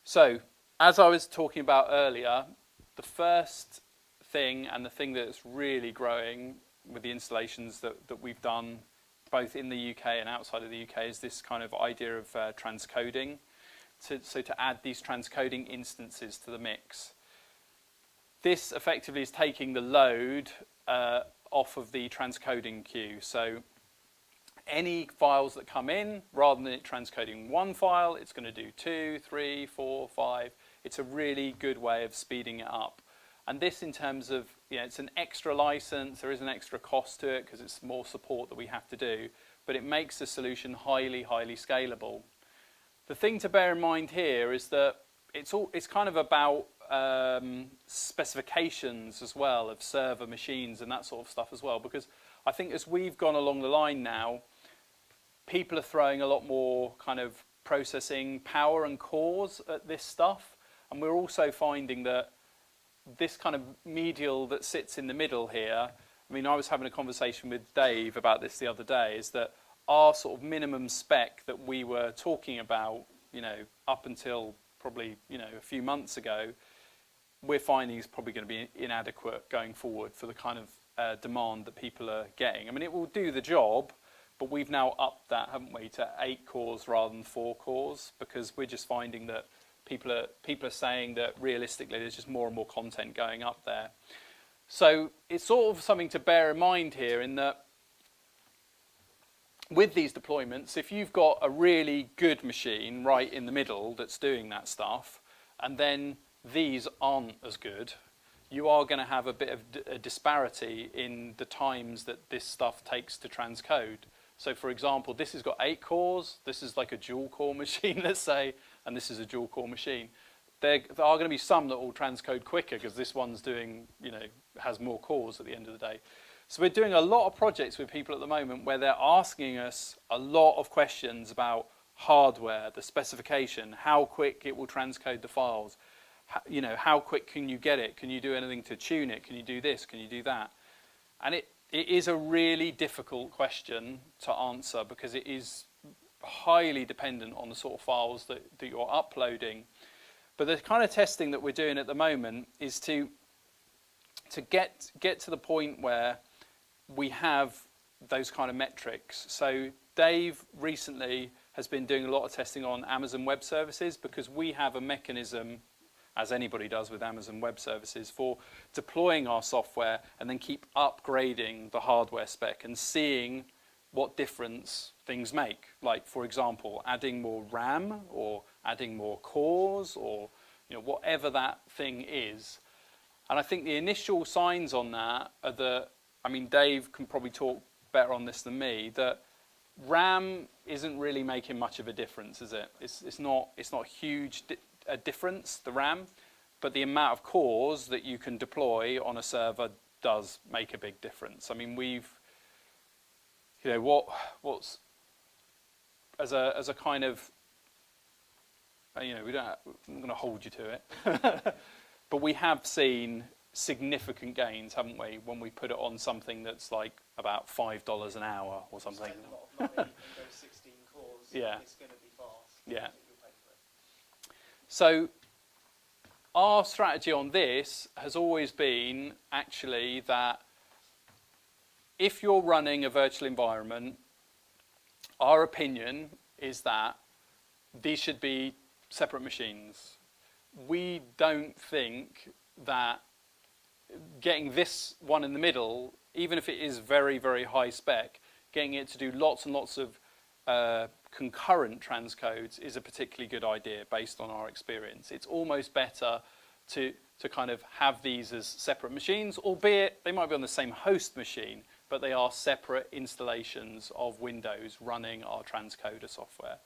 So, as I was talking about earlier, the first thing and the thing that's really growing with the installations that we've done both in the UK and outside of the UK is this kind of idea of transcoding. So to add these transcoding instances to the mix. This effectively is taking the load off of the transcoding queue. So any files that come in, rather than it transcoding one file, it's going to do 2, 3, 4, 5. It's a really good way of speeding it up. And this in terms of, it's an extra license, there is an extra cost to it because it's more support that we have to do, but it makes the solution highly, highly scalable. The thing to bear in mind here is that it's kind of about specifications as well of server machines and that sort of stuff as well, because I think as we've gone along the line now, people are throwing a lot more kind of processing power and cores at this stuff, and we're also finding that this kind of medial that sits in the middle here, I mean, I was having a conversation with Dave about this the other day, is that our sort of minimum spec that we were talking about, up until probably, a few months ago, we're finding is probably going to be inadequate going forward for the kind of demand that people are getting. I mean, it will do the job, but we've now upped that, haven't we, to 8 cores rather than 4 cores, because we're just finding that people are saying that realistically there's just more and more content going up there. So it's sort of something to bear in mind here, in that with these deployments, if you've got a really good machine right in the middle that's doing that stuff, and then these aren't as good, you are going to have a bit of a disparity in the times that this stuff takes to transcode. So for example, this has got 8 cores, this is like a dual core machine, let's say, and this is a dual core machine. There are going to be some that will transcode quicker because this one's doing, has more cores at the end of the day. So we're doing a lot of projects with people at the moment where they're asking us a lot of questions about hardware, the specification, how quick it will transcode the files, how quick can you get it? Can you do anything to tune it? Can you do this? Can you do that? And it is a really difficult question to answer because it is highly dependent on the sort of files that you're uploading. But the kind of testing that we're doing at the moment is to get to the point where we have those kind of metrics. So Dave recently has been doing a lot of testing on Amazon Web Services, because we have a mechanism, as anybody does with Amazon Web Services, for deploying our software and then keep upgrading the hardware spec and seeing what difference things make. Like, for example, adding more RAM or adding more cores or whatever that thing is. And I think the initial signs on that are that, I mean, Dave can probably talk better on this than me, that RAM isn't really making much of a difference, is it? It's not a huge difference, the RAM, but the amount of cores that you can deploy on a server does make a big difference. I mean, we've, what's as a kind of, I'm going to hold you to it, but we have seen significant gains, haven't we, when we put it on something that's like about $5 an hour or something. Spend a lot of money on those 16 cores. Yeah. It's going to be fast. Yeah. You'll pay for it. So our strategy on this has always been actually that if you're running a virtual environment, our opinion is that these should be separate machines. We don't think that getting this one in the middle, even if it is very, very high spec, getting it to do lots and lots of concurrent transcodes is a particularly good idea based on our experience. It's almost better to kind of have these as separate machines, albeit they might be on the same host machine, but they are separate installations of Windows running our transcoder software.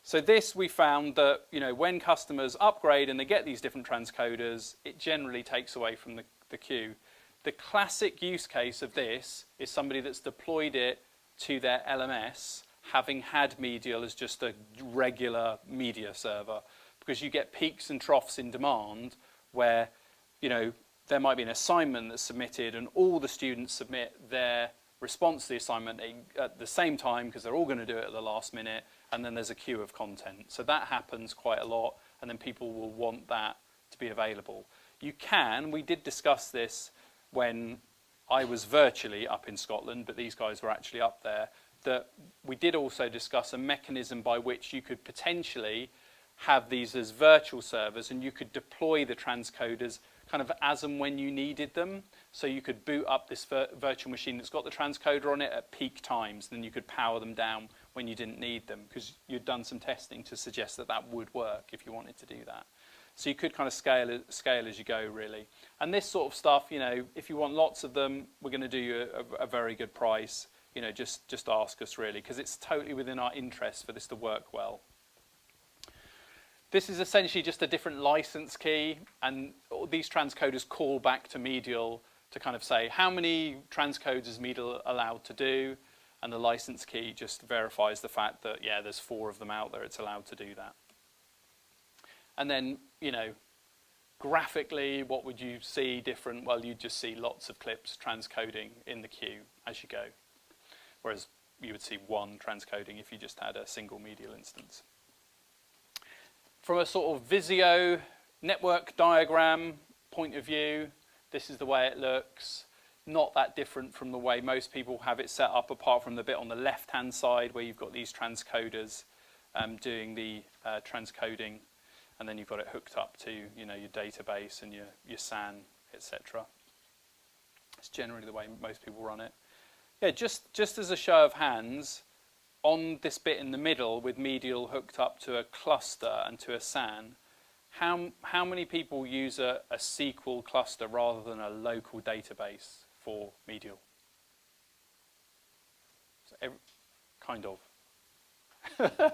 So this, we found that when customers upgrade and they get these different transcoders, it generally takes away from the queue. The classic use case of this is somebody that's deployed it to their LMS, having had MEDIAL as just a regular media server, because you get peaks and troughs in demand where there might be an assignment that's submitted and all the students submit their response to the assignment at the same time because they're all going to do it at the last minute, and then there's a queue of content. So that happens quite a lot, and then people will want that to be available. You can, we did discuss this when I was virtually up in Scotland, but these guys were actually up there, that we did also discuss a mechanism by which you could potentially have these as virtual servers, and you could deploy the transcoders kind of as and when you needed them. So you could boot up this virtual machine that's got the transcoder on it at peak times, and then you could power them down when you didn't need them, because you'd done some testing to suggest that that would work if you wanted to do that. So you could kind of scale as you go, really. And this sort of stuff, you know, if you want lots of them, we're going to do you a very good price. You know, just ask us, really, because it's totally within our interest for this to work well. This is essentially just a different license key, and all these transcoders call back to MEDIAL to kind of say how many transcodes is MEDIAL allowed to do, and the license key just verifies the fact that, yeah, there's 4 of them out there, it's allowed to do that. And then, you know, graphically, what would you see different? Well, you'd just see lots of clips transcoding in the queue as you go, whereas you would see one transcoding if you just had a single MEDIAL instance. From a sort of Visio network diagram point of view, this is the way it looks. Not that different from the way most people have it set up, apart from the bit on the left-hand side where you've got these transcoders doing the transcoding, and then you've got it hooked up to, you know, your database and your SAN, etc. It's generally the way most people run it. Yeah, just as a show of hands, on this bit in the middle with MEDIAL hooked up to a cluster and to a SAN, how many people use a SQL cluster rather than a local database for MEDIAL? So kind of. We don't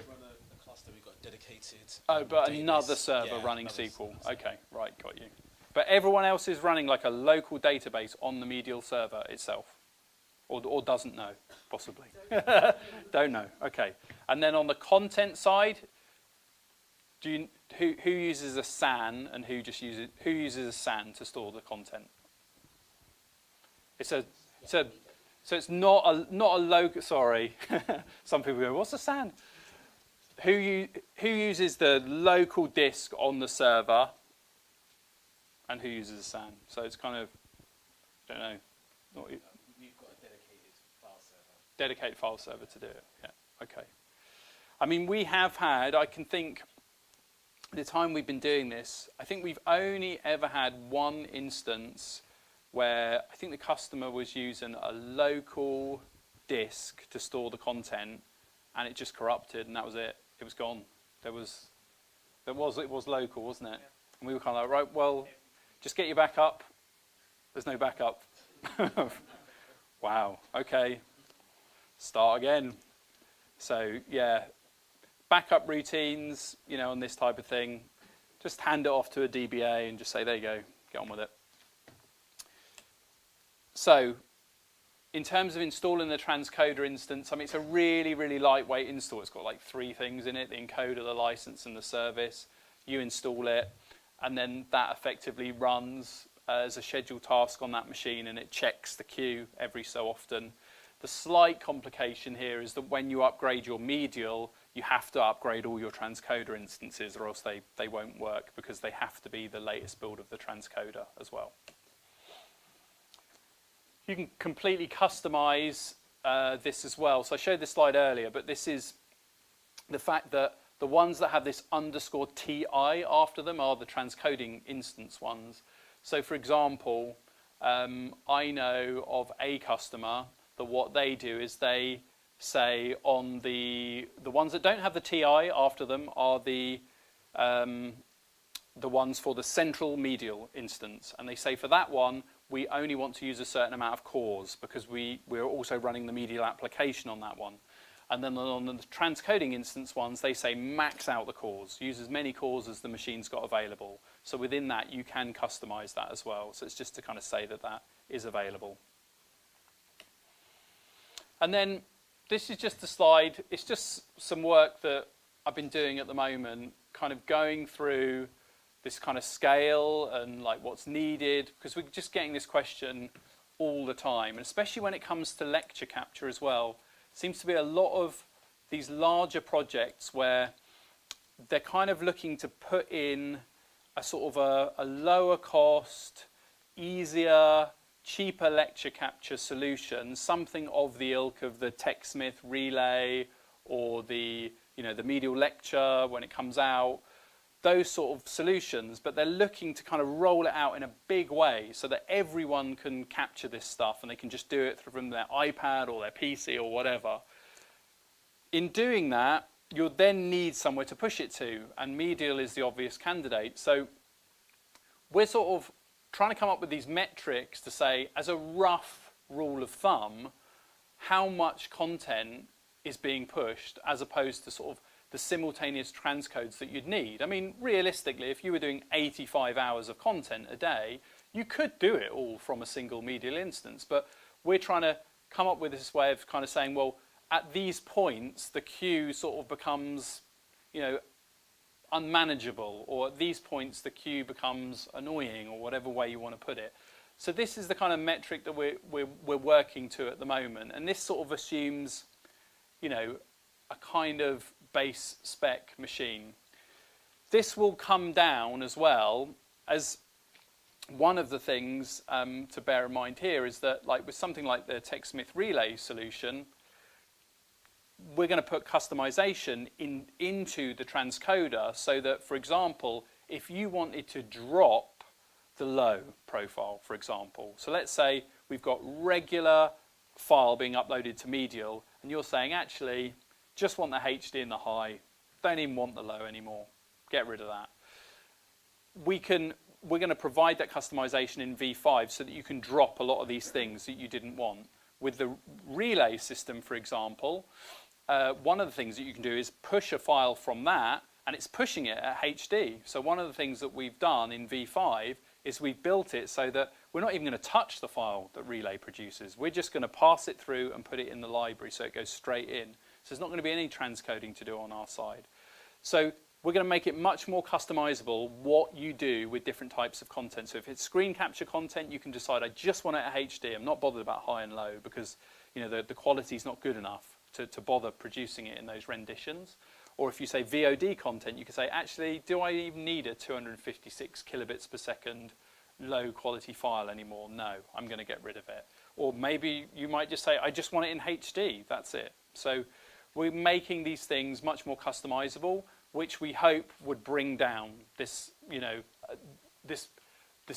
run a cluster, we've got a dedicated Oh, but database. another server Yeah, running another SQL. server. Okay, right, got you. But everyone else is running like a local database on the MEDIAL server itself. Or doesn't know, possibly. Don't know, okay. And then on the content side, who uses a SAN and who uses a SAN to store the content? So it's not a local. Sorry, some people go, what's a SAN? Who uses the local disk on the server, and who uses a SAN? So it's kind of, don't know. We've got a dedicated file server. Dedicated file server to do it. Yeah. Okay. I mean, we have had. I can think. The time we've been doing this, I think we've only ever had one instance where I think the customer was using a local disk to store the content, and it just corrupted, and that was it. It was gone. It was local, wasn't it? Yeah. And we were kind of like, right, well, just get your backup. There's no backup. Wow. Okay. Start again. So yeah. Backup routines, you know, on this type of thing, just hand it off to a DBA and just say, there you go, get on with it. So, in terms of installing the Transcoder instance, I mean, it's a really, really lightweight install. It's got like 3 things in it, the encoder, the license, and the service. You install it, and then that effectively runs as a scheduled task on that machine, and it checks the queue every so often. The slight complication here is that when you upgrade your MEDIAL, you have to upgrade all your Transcoder instances, or else they won't work, because they have to be the latest build of the Transcoder as well. You can completely customize this as well. So I showed this slide earlier, but this is the fact that the ones that have this underscore TI after them are the transcoding instance ones. So for example, I know of a customer that what they do is they say on the ones that don't have the TI after them are the ones for the central MEDIAL instance, and they say for that one we only want to use a certain amount of cores because we're also running the MEDIAL application on that one. And then on the transcoding instance ones, they say max out the cores, use as many cores as the machine's got available. So within that you can customize that as well. So it's just to kind of say that that is available. And then this is just a slide. It's just some work that I've been doing at the moment, kind of going through this kind of scale and like what's needed, because we're just getting this question all the time, and especially when it comes to lecture capture as well. seems to be a lot of these larger projects where they're kind of looking to put in a sort of a lower cost, easier, cheaper lecture capture solution, something of the ilk of the TechSmith relay or the medial lecture when it comes out, those sort of solutions, but they're looking to kind of roll it out in a big way so that everyone can capture this stuff and they can just do it from their iPad or their PC or whatever. In doing that, you'll then need somewhere to push it to, and Medial is the obvious candidate. So we're sort of trying to come up with these metrics to say, as a rough rule of thumb, how much content is being pushed as opposed to sort of the simultaneous transcodes that you'd need. I mean, realistically, if you were doing 85 hours of content a day, you could do it all from a single medial instance. But we're trying to come up with this way of kind of saying, well, at these points, the queue sort of becomes, unmanageable, or at these points, the queue becomes annoying, or whatever way you want to put it. So this is the kind of metric that we're working to at the moment. And this sort of assumes, a kind of base spec machine. This will come down as well as one of the things to bear in mind here is that, like with something like the TechSmith relay solution, we're going to put customization into the transcoder so that, for example, if you wanted to drop the low profile, for example, so let's say we've got regular file being uploaded to Medial and you're saying, actually, just want the HD and the high, don't even want the low anymore, get rid of that. We're going to provide that customization in V5 so that you can drop a lot of these things that you didn't want. With the relay system, for example, one of the things that you can do is push a file from that, and it's pushing it at HD. So one of the things that we've done in V5 is we've built it so that we're not even going to touch the file that relay produces. We're just going to pass it through and put it in the library so it goes straight in. So there's not going to be any transcoding to do on our side. So we're going to make it much more customizable what you do with different types of content. So if it's screen capture content, you can decide, I just want it at HD. I'm not bothered about high and low because the quality is not good enough to bother producing it in those renditions. Or if you say VOD content, you can say, actually, do I even need a 256 kilobits per second low quality file anymore? No, I'm going to get rid of it. Or maybe you might just say, I just want it in HD. That's it. So we're making these things much more customizable, which we hope would bring down this, this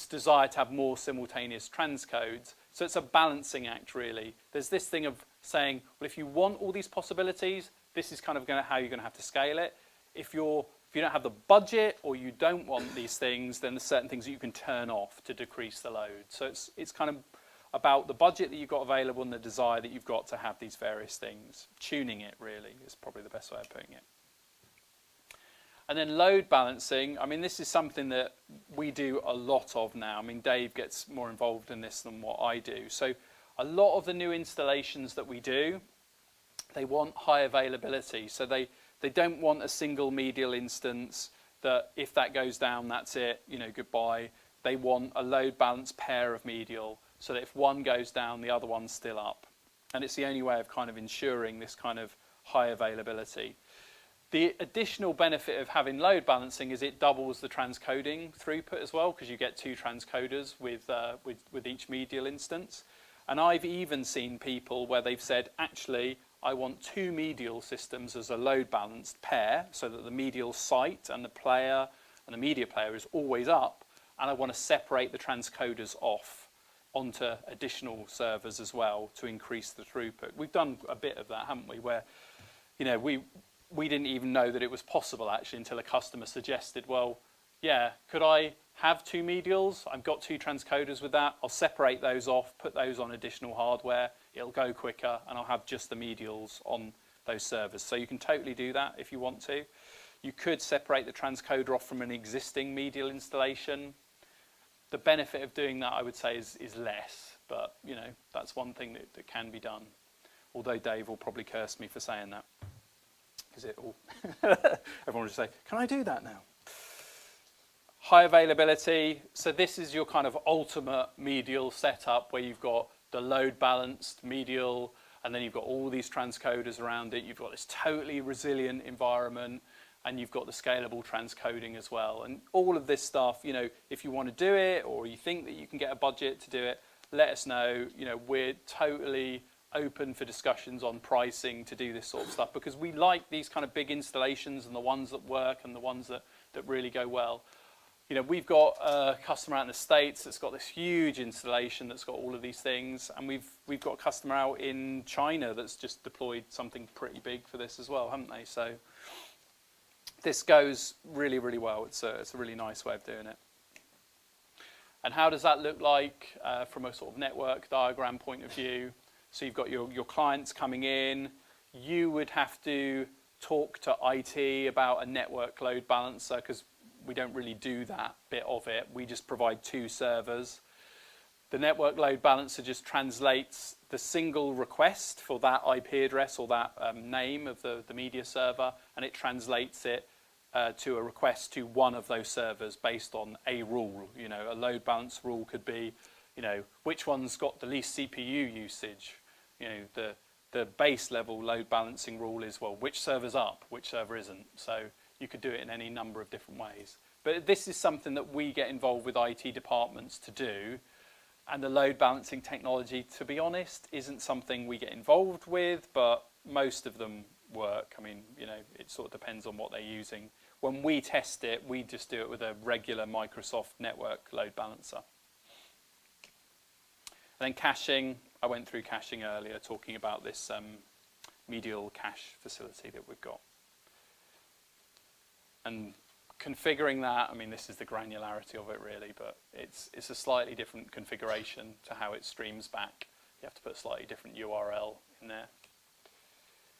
desire to have more simultaneous transcodes. So it's a balancing act, really. There's this thing of saying, well, if you want all these possibilities, this is kind of how you're going to have to scale it. If you don't have the budget or you don't want these things, then there's certain things that you can turn off to decrease the load. So it's kind of about the budget that you've got available and the desire that you've got to have these various things. Tuning it, really, is probably the best way of putting it. And then load balancing, I mean, this is something that we do a lot of now. I mean, Dave gets more involved in this than what I do. So a lot of the new installations that we do, they want high availability. So they don't want a single medial instance that if that goes down, that's it, goodbye. They want a load balanced pair of medial so that if one goes down, the other one's still up. And it's the only way of kind of ensuring this kind of high availability. The additional benefit of having load balancing is it doubles the transcoding throughput as well, because you get 2 transcoders with each medial instance. And I've even seen people where they've said, actually, I want 2 medial systems as a load balanced pair so that the medial site and the player and the media player is always up, and I want to separate the transcoders off onto additional servers as well to increase the throughput. We've done a bit of that, haven't we, where we didn't even know that it was possible actually until a customer suggested, well, yeah, could I have 2 medials? I've got 2 transcoders with that. I'll separate those off, put those on additional hardware. It'll go quicker, and I'll have just the medials on those servers. So you can totally do that if you want to. You could separate the transcoder off from an existing medial installation. The benefit of doing that, I would say, is less. But, that's one thing that can be done. Although Dave will probably curse me for saying that. Because everyone will just say, can I do that now? High availability. So this is your kind of ultimate medial setup where you've got the load balanced medial and then you've got all these transcoders around it. You've got this totally resilient environment, and you've got the scalable transcoding as well. And all of this stuff, you know, if you want to do it or you think that you can get a budget to do it, let us know. You know, we're totally open for discussions on pricing to do this sort of stuff, because we like these kind of big installations and the ones that work and the ones that really go well. You know, we've got a customer out in the States that's got this huge installation that's got all of these things, and we've got a customer out in China that's just deployed something pretty big for this as well, haven't they? So this goes really, really well. It's a really nice way of doing it. And how does that look like from a sort of network diagram point of view? So you've got your clients coming in. You would have to talk to IT about a network load balancer, because we don't really do that bit of it. We just provide 2 servers. The network load balancer just translates the single request for that IP address or that name of the media server, and it translates it to a request to one of those servers based on a rule. You know, a load balance rule could be, you know, which one's got the least CPU usage. You know, the base level load balancing rule is, well, which server's up, which server isn't. So you could do it in any number of different ways. But this is something that we get involved with IT departments to do. And the load balancing technology, to be honest, isn't something we get involved with, but most of them work. I mean, you know, it sort of depends on what they're using. When we test it, we just do it with a regular Microsoft network load balancer. And then caching, I went through caching earlier, talking about this MEDIAL cache facility that we've got. And configuring that, I mean, this is the granularity of it really, but it's a slightly different configuration to how it streams back. You have to put a slightly different URL in there